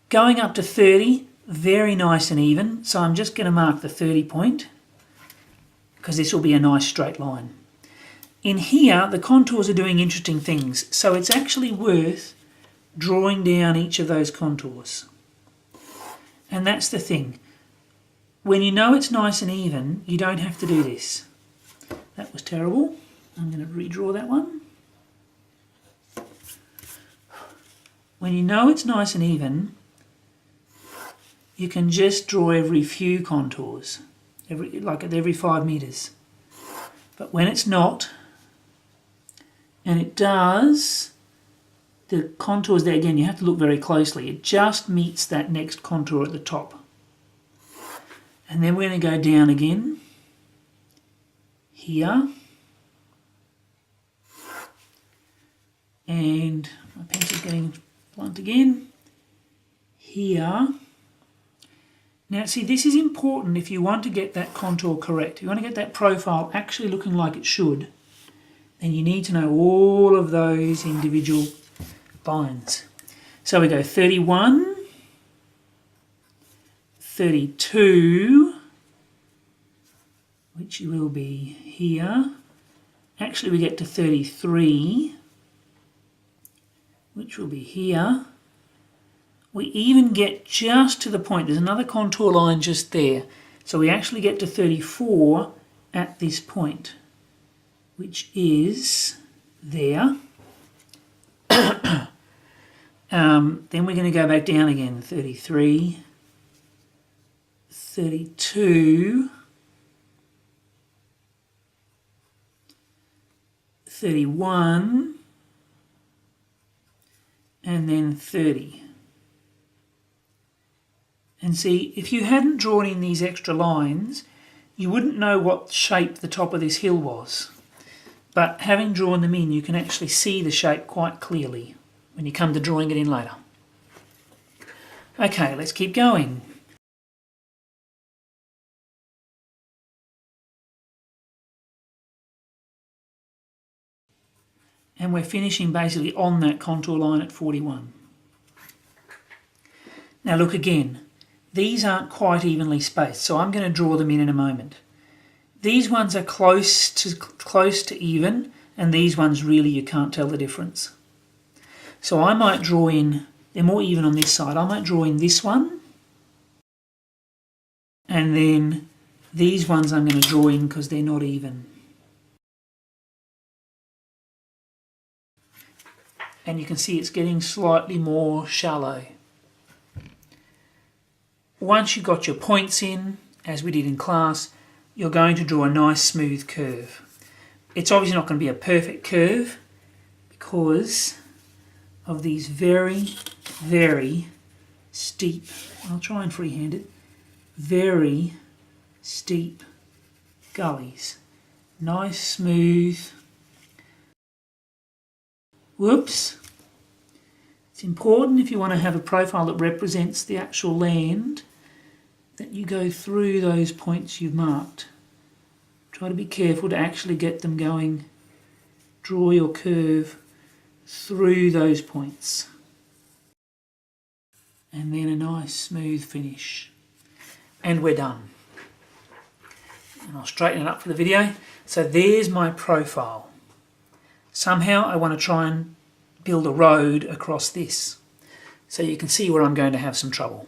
Going up to 30, very nice and even. So I'm just going to mark the 30 point because this will be a nice straight line. In here, the contours are doing interesting things. So it's actually worth drawing down each of those contours. And that's the thing. When you know it's nice and even, you don't have to do this. That was terrible. I'm going to redraw that one. When you know it's nice and even, you can just draw every few contours, like at every 5 meters. But when it's not, and it does, the contours there, again, you have to look very closely. It just meets that next contour at the top. And then we're going to go down again, here, and my pencil's getting blunt again, here. Now see, this is important if you want to get that contour correct. If you want to get that profile actually looking like it should, then you need to know all of those individual lines. So we go 31, 32, which will be here. Actually we get to 33, which will be here. We even get just to the point, there's another contour line just there. So we actually get to 34 at this point, which is there. Then we're going to go back down again, 33, 32, 31, and then 30. And see, if you hadn't drawn in these extra lines, you wouldn't know what shape the top of this hill was. But having drawn them in, you can actually see the shape quite clearly when you come to drawing it in later. Okay, let's keep going. And we're finishing basically on that contour line at 41. Now look again, these aren't quite evenly spaced, so I'm going to draw them in a moment. These ones are close to even, and these ones really you can't tell the difference. So I might draw in, they're more even on this side, I might draw in this one, and then these ones I'm going to draw in because they're not even. And you can see it's getting slightly more shallow. Once you've got your points in, as we did in class, you're going to draw a nice smooth curve. It's obviously not going to be a perfect curve because of these very, very steep, I'll try and freehand it, very steep gullies. Nice, smooth. Whoops. It's important if you want to have a profile that represents the actual land that you go through those points you've marked. Try to be careful to actually get them going. Draw your curve through those points. And then a nice smooth finish. And we're done. And I'll straighten it up for the video. So there's my profile. Somehow I want to try and build a road across this. So you can see where I'm going to have some trouble.